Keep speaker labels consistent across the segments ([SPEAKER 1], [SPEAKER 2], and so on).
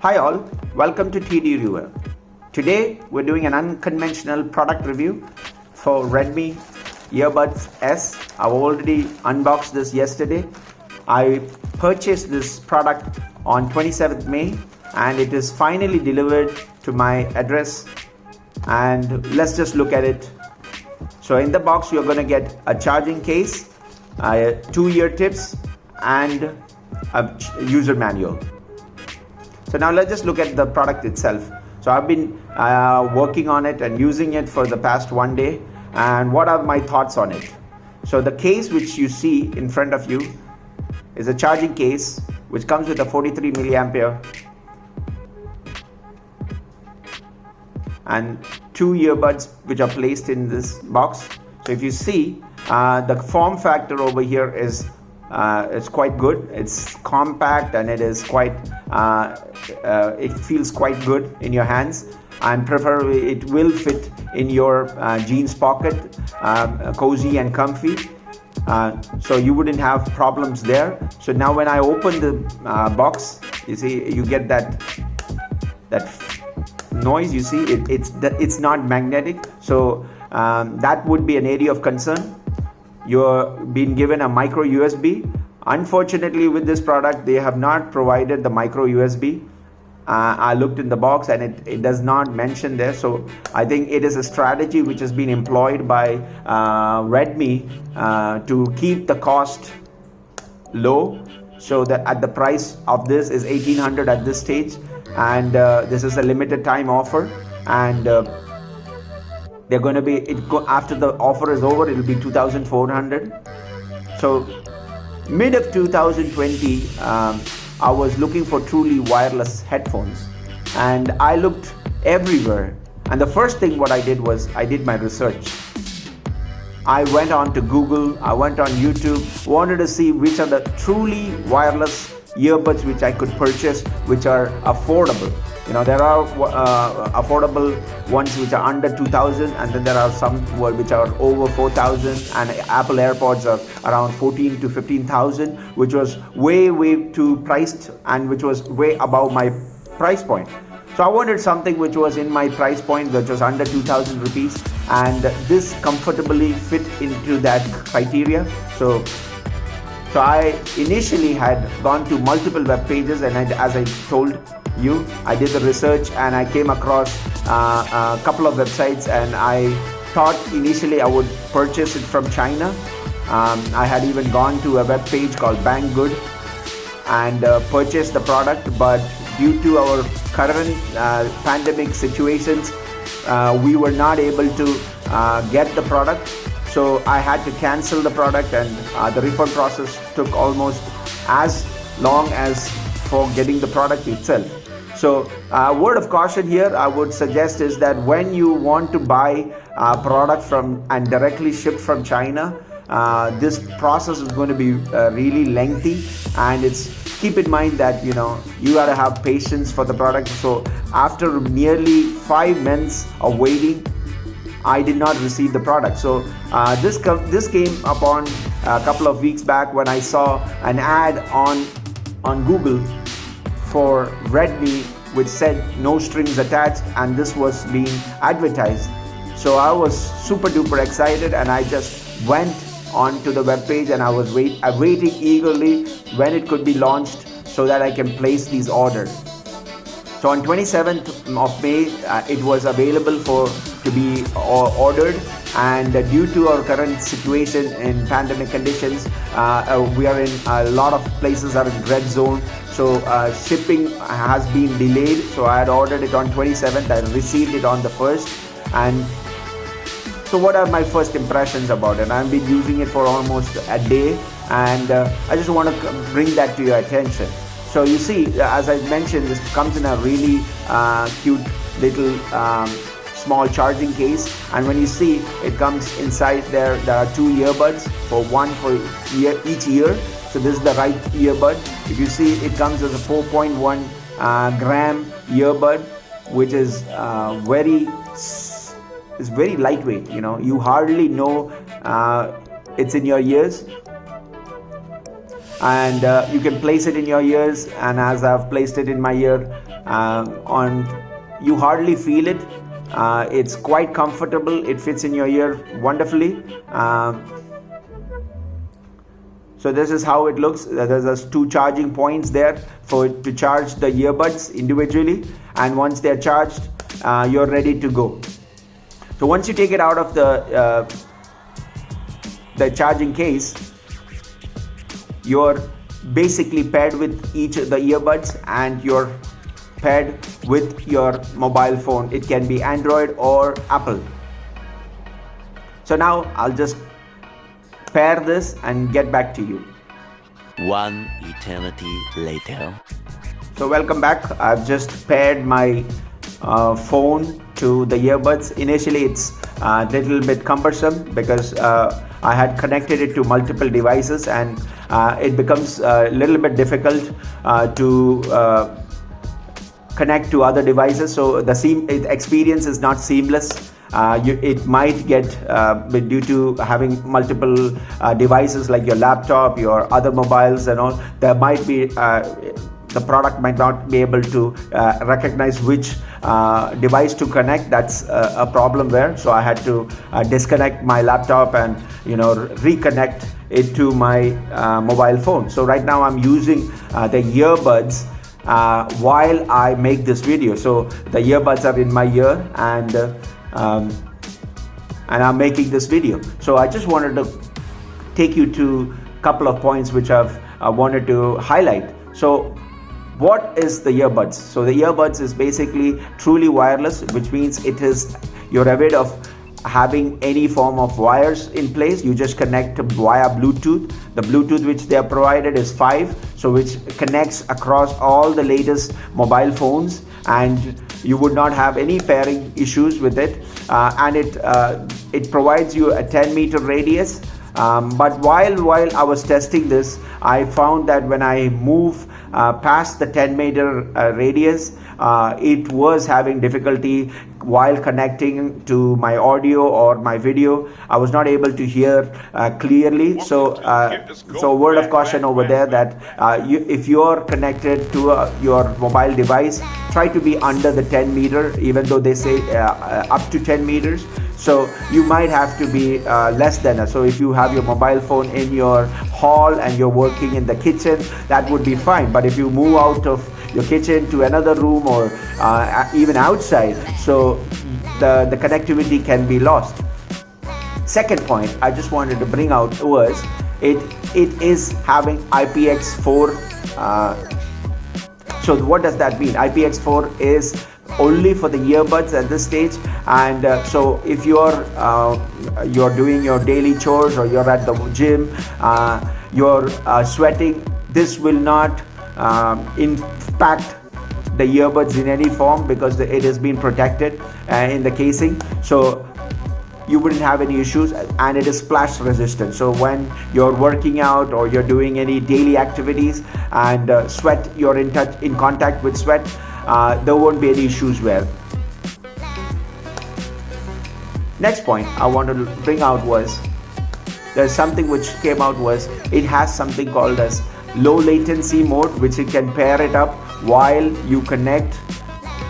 [SPEAKER 1] Hi all, welcome to TDRreviewer. Today we're doing an unconventional product review for Redmi Earbuds S. I've already unboxed this yesterday. I purchased this product on 27th May and it is finally delivered to my address, and let's just look at it. So in the box you're going to get a charging case, 2 ear tips and a user manual. So now let's just look at the product itself. So I've been working on it and using it for the past 1 day, and what are my thoughts on it? So the case which you see in front of you is a charging case which comes with a 43 milliampere and 2 earbuds which are placed in this box. So if you see, the form factor over here is it's quite good. It's compact and it is quite it feels quite good in your hands, and preferably it will fit in your jeans pocket, cozy and comfy, so you wouldn't have problems there. So now when I open the box, you see you get that noise. You see it's not magnetic, so that would be an area of concern. You're being given a MicroUSB. Unfortunately, with this product, they have not provided the MicroUSB. I looked in the box and it does not mention there. So I think it is a strategy which has been employed by Redmi to keep the cost low, so that at the price of this is 1800 at this stage, and this is a limited time offer, and they're going to be after the offer is over, it will be 2400. So mid of 2020, I was looking for truly wireless headphones, and I looked everywhere, and the first thing what I did was I did my research. I went on to Google, I went on YouTube, wanted to see which are the truly wireless earbuds which I could purchase, which are affordable. You know, there are affordable ones which are under 2000, and then there are some which are over 4000, and Apple AirPods are around 14 to 15,000, which was way too priced and which was way above my price point. So I wanted something which was in my price point, which was under 2000 rupees, and this comfortably fit into that criteria. So I initially had gone to multiple web pages, and as I told you, I did the research and I came across a couple of websites, and I thought initially I would purchase it from China. I had even gone to a web page called Banggood and purchased the product, but due to our current pandemic situations, we were not able to get the product. So I had to cancel the product, and the refund process took almost as long as for getting the product itself. So word of caution here I would suggest is that when you want to buy a product from and directly shipped from China, this process is going to be really lengthy, and keep in mind that you got to have patience for the product. So after nearly 5 months of waiting, I did not receive the product. So this came upon a couple of weeks back when I saw an ad on Google for Redmi which said no strings attached, and this was being advertised. So I was super duper excited, and I just went onto the web page and I was waiting eagerly when it could be launched so that I can place these orders. So on 27th of May, it was available to be ordered, and due to our current situation in pandemic conditions, we are in a lot of places are in red zone. So shipping has been delayed. So I had ordered it on 27th. I received it on the 1st, and so what are my first impressions about it? I've been using it for almost a day, and I just want to bring that to your attention. So you see, as I mentioned, this comes in a really cute little small charging case, and when you see it comes inside there are 2 earbuds, one for each ear. So this is the right earbud. If you see, it comes as a 4.1 gram earbud, which is very lightweight. You hardly know it's in your ears. and you can place it in your ears, and as I've placed it in my ear, You hardly feel it. It's quite comfortable. It fits in your ear wonderfully. So this is how it looks. There's 2 charging points there to charge the earbuds individually, and once they're charged, you're ready to go. So once you take it out of the charging case, you're basically paired with each of the earbuds, and you're paired with your mobile phone. It can be Android or Apple. So now I'll just pair this and get back to you.
[SPEAKER 2] One eternity later.
[SPEAKER 1] So welcome back. I've just paired my phone to the earbuds. Initially it's a little bit cumbersome because I had connected it to multiple devices, and it becomes a little bit difficult to connect to other devices. So the experience is not seamless. It might get due to having multiple devices like your laptop, your other mobiles and all. There might be the product might not be able to recognize which device to connect. That's a problem there. So I had to disconnect my laptop and reconnect it to my mobile phone. So right now I'm using the earbuds while I make this video. So the earbuds are in my ear, and I'm making this video. So I just wanted to take you to a couple of points which I've wanted to highlight. So what is the earbuds? So the earbuds is basically truly wireless, which means you're rid of having any form of wires in place. You just connect via Bluetooth. The Bluetooth which they are provided is 5, so which connects across all the latest mobile phones, and you would not have any pairing issues with it. And it provides you a 10-meter radius. But while I was testing this, I found that when I move past the 10-meter radius, it was having difficulty while connecting to my audio or my video. I was not able to hear clearly. So word of caution over there that if you're connected to your mobile device, try to be under the 10 meter, even though they say up to 10 meters. So you might have to be less than that. So if you have your mobile phone in your hall and you're working in the kitchen, that would be fine. But if you move out of your kitchen to another room or even outside, so the connectivity can be lost. Second point I just wanted to bring out was it is having IPX4. So what does that mean? IPX4 is only for the earbuds at this stage, and so if you're doing your daily chores or you're at the gym, you're sweating, this will not impact the earbuds in any form because it has been protected in the casing. So you wouldn't have any issues, and it is splash resistant. So when you're working out or you're doing any daily activities and you're in contact with sweat, there won't be any issues there. Next point I wanted to bring out was there's something which came out was it has something called as low latency mode, which it can pair it up while you connect.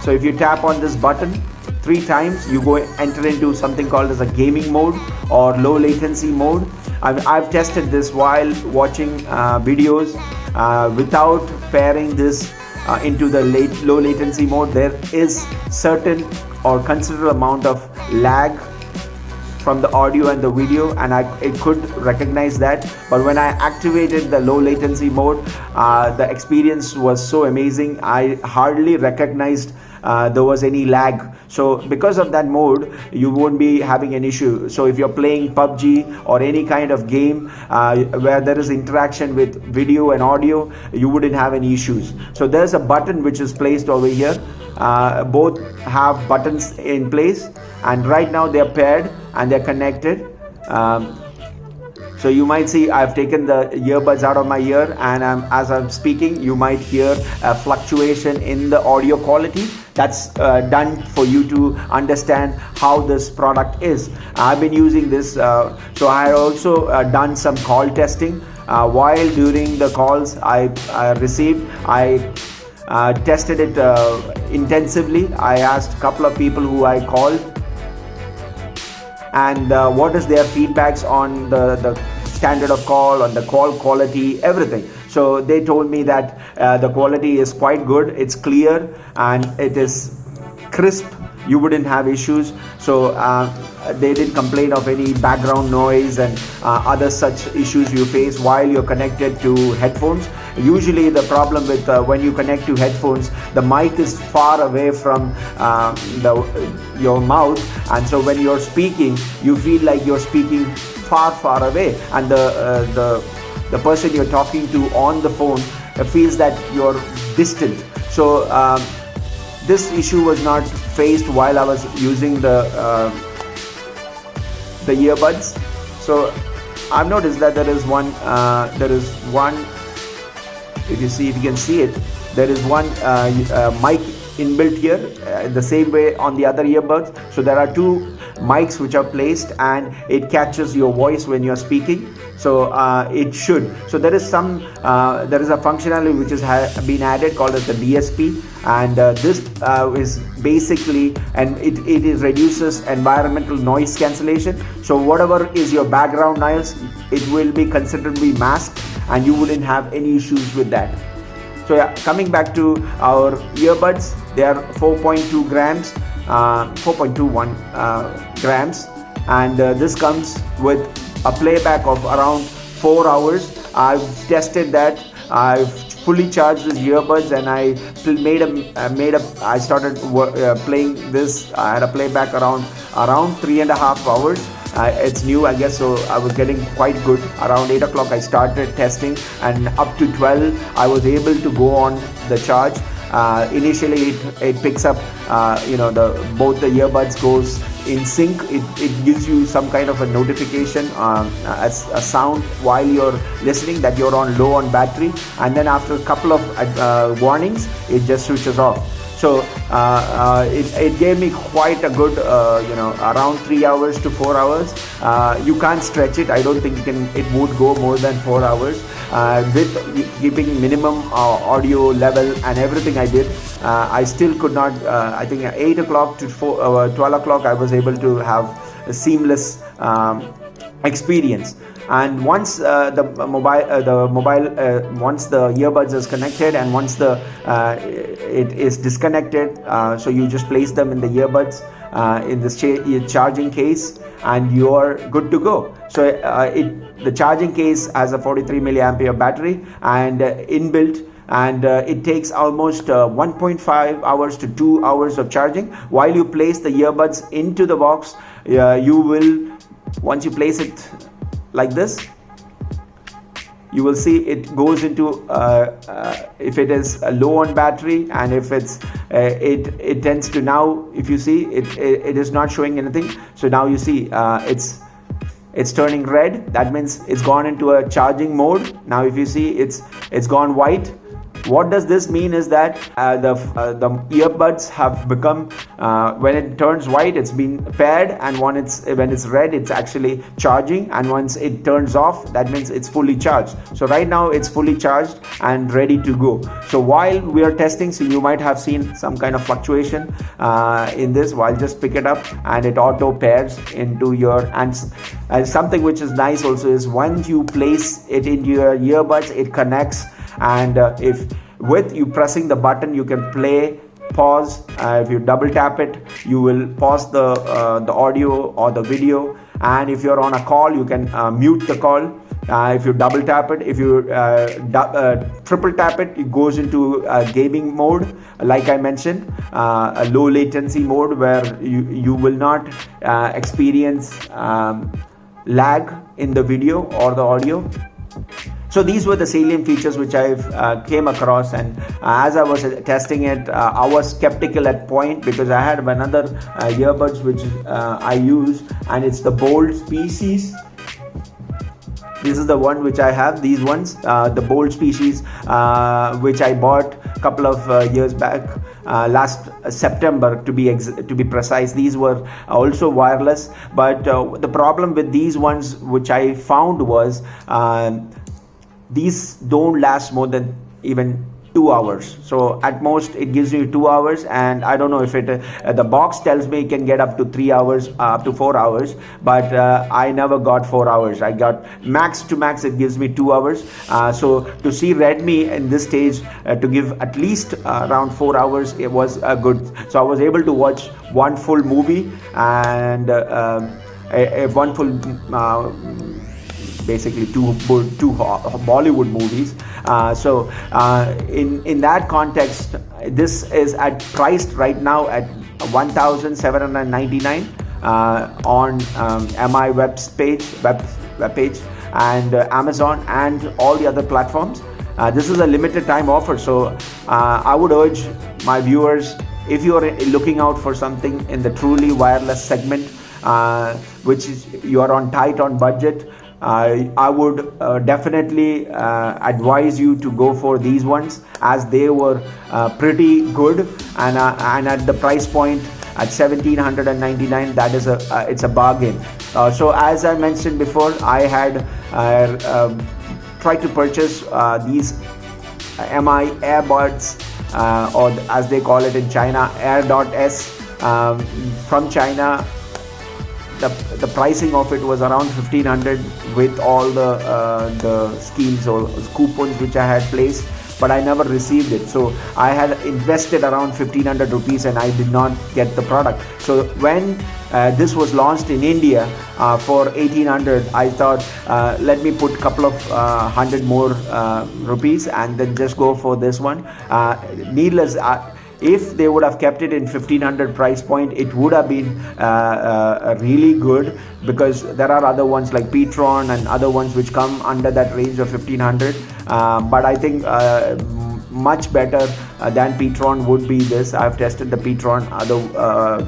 [SPEAKER 1] So if you tap on this button 3 times, you go enter into something called as a gaming mode or low latency mode. I've tested this while watching videos without pairing this into the low latency mode. There is certain or considerable amount of lag from the audio and the video, and it could recognize that. But when I activated the low latency mode, the experience was so amazing. I hardly recognized there was any lag. So because of that mode, you won't be having an issue. So if you're playing PUBG or any kind of game where there is interaction with video and audio, you wouldn't have any issues. So there's a button which is placed over here. Both have buttons in place, and right now they're paired and they're connected. So you might see I've taken the earbuds out of my ear, and as I'm speaking, you might hear a fluctuation in the audio quality. That's done for you to understand how this product is. I've been using this, so I also done some call testing. While during the calls I received, I tested it intensively. I asked a couple of people who I called, and what is their feedbacks on the standard of call, on the call quality, everything. So they told me that the quality is quite good, it's clear, and it is crisp. You wouldn't have issues. So they didn't complain of any background noise and other such issues you face while you're connected to headphones. Usually the problem with when you connect to headphones, the mic is far away from your mouth, and so when you're speaking, you feel like you're speaking far away, and the person you're talking to on the phone feels that you're distant. So this issue was not faced while I was using the earbuds. So I've noticed that there is one, if you can see it, there is one mic inbuilt here, the same way on the other earbuds. So there are two mics which are placed, and it catches your voice when you're speaking. So it should. So there is a functionality which has been added called as the DSP, and this is basically, and it reduces environmental noise cancellation. So whatever is your background noise, it will be considerably masked, and you wouldn't have any issues with that. So yeah, coming back to our earbuds, they are 4.2 grams, 4.21 grams, and this comes with a playback of around 4 hours. I've tested that. I've fully charged these earbuds, and I I started playing this. I had a playback around 3.5 hours. It's new, I guess, so I was getting quite good. Around 8 o'clock I started testing, and up to 12 I was able to go on the charge. Initially it picks up both the earbuds goes in sync. It gives you some kind of a notification, as a sound while you're listening that you're on low on battery, and then after a couple of warnings, it just switches off. So it gave me quite a good, around 3 hours to 4 hours. You can't stretch it. I don't think it would go more than 4 hours. With keeping minimum audio level and everything I did, I still could not. I think 8 o'clock to 12 o'clock, I was able to have a seamless experience. And once once the earbuds is connected, and once it is disconnected, so you just place them in the earbuds in the charging case, and you're good to go. So the charging case has a 43 milliampere battery and inbuilt, and it takes almost 1.5 hours to 2 hours of charging. While you place the earbuds into the box, you will, once you place it like this, you will see it goes into if it is low on battery, and if it tends to, now if you see it is not showing anything. So now you see it's turning red. That means it's gone into a charging mode. Now if you see it's gone white. What does this mean is that the earbuds have become, when it turns white, it's been paired, and when it's red, it's actually charging, and once it turns off, that means it's fully charged. So right now it's fully charged and ready to go. So while we are testing, so you might have seen some kind of fluctuation in this. While just pick it up, and it auto pairs into your, and something which is nice also is once you place it into your earbuds, it connects. And if with you pressing the button, you can play, pause. If you double tap it, you will pause the audio or the video. And if you're on a call, you can mute the call. If you double tap it, if you triple tap it, it goes into gaming mode, like I mentioned, a low latency mode where you will not experience lag in the video or the audio. So these were the salient features which I've came across, and as I was testing it, I was skeptical at point, because I had another earbuds which I use, and it's the Boult species. This is the one which I have, these ones, the Boult species, which I bought a couple of years back, last September to be precise. These were also wireless, but the problem with these ones which I found was these don't last more than even 2 hours. So at most it gives you 2 hours, and I don't know if it the box tells me it can get up to 3 hours, up to 4 hours, but I never got 4 hours. I got max to max it gives me 2 hours. So to see Redmi in this stage to give at least around 4 hours, it was good. So I was able to watch one full movie and one full basically two Bollywood movies. So in that context, this is priced right now at 1,799 on MI web page and Amazon and all the other platforms. This is a limited time offer, so I would urge my viewers, if you are looking out for something in the truly wireless segment, which is you are tight on budget, I would definitely advise you to go for these ones, as they were pretty good, and at the price point at 1,799, that is it's a bargain. So as I mentioned before, I had tried to purchase these MI Earbuds, or as they call it in China, Earbuds S, from China. The pricing of it was around 1,500 with all the schemes or coupons which I had placed, but I never received it. So I had invested around 1,500 rupees and I did not get the product. So when this was launched in India for 1,800, I thought let me put a couple of hundred more rupees and then just go for this one. Needless, if they would have kept it in 1,500 price point, it would have been really good, because there are other ones like Petron and other ones which come under that range of 1,500. But I think much better than Petron would be this. I've tested the Petron, other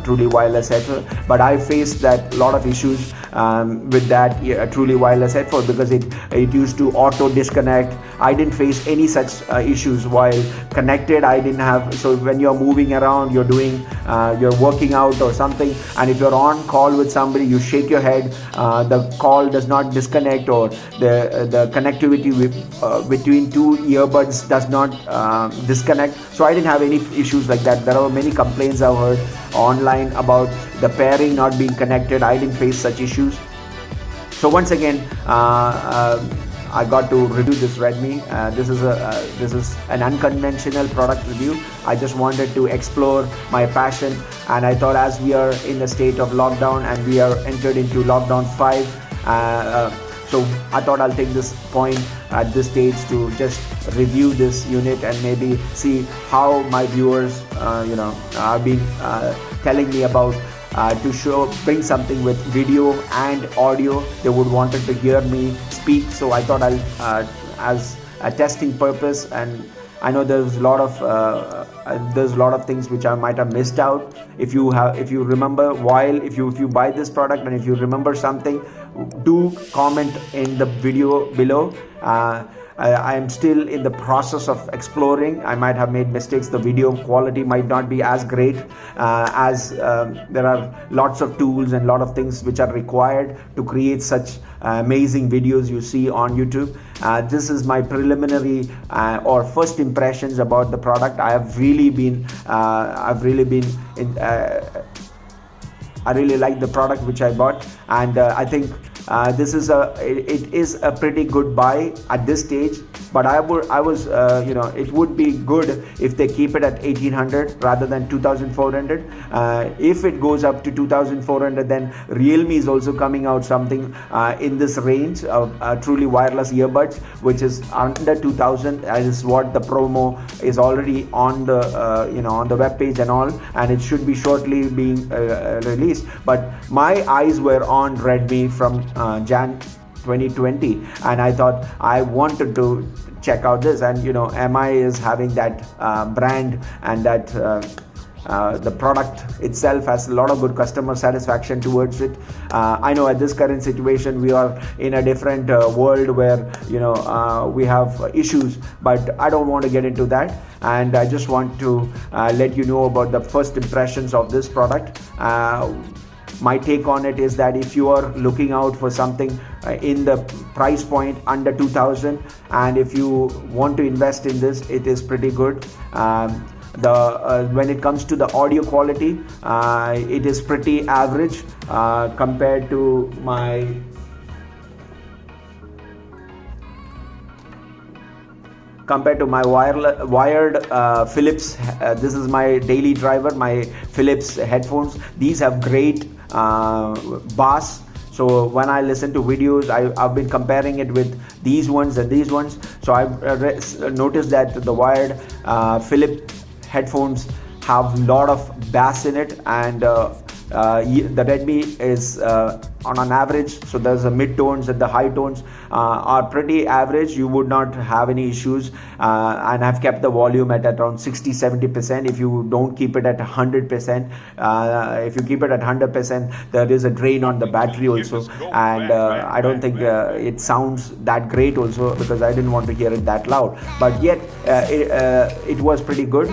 [SPEAKER 1] truly wireless headphone, but I faced that lot of issues with that truly wireless headphone, because it used to auto disconnect. I didn't face any such issues while connected. I didn't have. So when you're moving around, you're working out or something, and if you're on call with somebody, you shake your head, the call does not disconnect, or the connectivity between two earbuds does not disconnect. So I didn't have any issues like that. There are many complaints I've heard online about the pairing not being connected. I didn't face such issues. So once again, I got to review this Redmi. This is an unconventional product review. I just wanted to explore my passion, and I thought, as we are in a state of lockdown and we are entered into lockdown 5, so I thought I'll take this point at this stage to just review this unit and maybe see how my viewers have been telling me about to bring something with video and audio. They would wanted to hear me speak, so I thought I'll as a testing purpose. And I know there's a lot of things which I might have missed out. If you remember, if you buy this product and if you remember something, do comment in the video below. I am still in the process of exploring. I might have made mistakes. The video quality might not be as great, as there are lots of tools and a lot of things which are required to create such amazing videos you see on YouTube. This is my preliminary or first impressions about the product. I really like the product which I bought, and I think it is a pretty good buy at this stage. But it would be good if they keep it at 1,800 rather than 2,400. If it goes up to 2,400, then Realme is also coming out something in this range of truly wireless earbuds, which is under 2,000. As is what the promo is already on the on the web page and all, and it should be shortly being released. But my eyes were on Redmi from Jan 2020, and I thought I wanted to check out this. And MI is having that brand, and that the product itself has a lot of good customer satisfaction towards it. I know at this current situation we are in a different world where we have issues, but I don't want to get into that, and I just want to let you know about the first impressions of this product. My take on it is that if you are looking out for something in the price point under 2000, and if you want to invest in this, it is pretty good. When it comes to the audio quality, it is pretty average compared to my wired Philips. This is my daily driver, my Philips headphones. These have great bass. So when I listen to videos, I've been comparing it with these ones and these ones. So I've noticed that the wired Philips headphones have a lot of bass in it, and the Redmi is on an average. So there's the mid tones and the high tones are pretty average. You would not have any issues, and I've kept the volume at around 60-70%. If you don't keep it at 100%, if you keep it at 100%, there is a drain on the battery also, and I don't think it sounds that great also, because I didn't want to hear it that loud. But yet it was pretty good.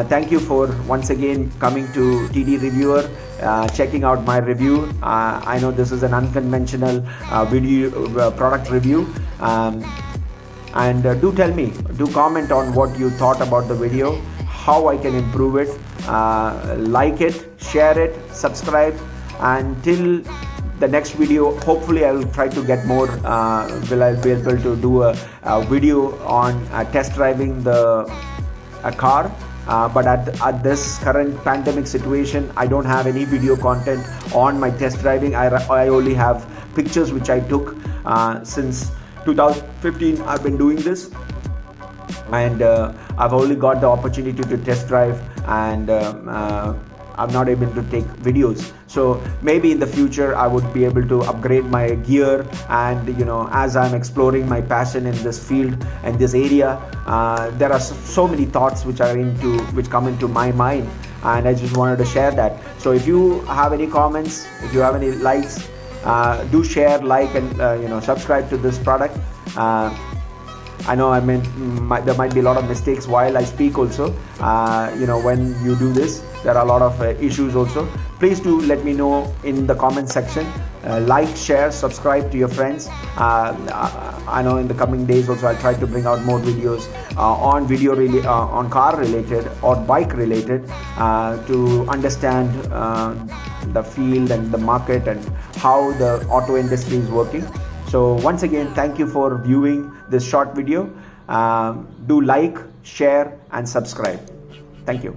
[SPEAKER 1] Thank you for once again coming to TDRreviewer, checking out my review. I know this is an unconventional video product review, and do tell me, do comment on what you thought about the video, how I can improve it. Like it, share it, subscribe. Until the next video, hopefully I will try to get more. Will I be able to do a video on test driving a car? But at this current pandemic situation, I don't have any video content on my test driving. I only have pictures which I took since 2015. I've been doing this, and I've only got the opportunity to test drive, and I'm not able to take videos. So maybe in the future I would be able to upgrade my gear, and as I'm exploring my passion in this field and this area, there are so many thoughts which come into my mind, and I just wanted to share that. So if you have any comments, if you have any likes, do share, like, and subscribe to this product. I know there might be a lot of mistakes while I speak also. When you do this, there are a lot of issues also. Please do let me know in the comment section. Like, share, subscribe to your friends. I know in the coming days also I'll try to bring out more videos on car related or bike related, to understand the field and the market and how the auto industry is working. So once again, thank you for viewing this short video. Do like, share, and subscribe. Thank you.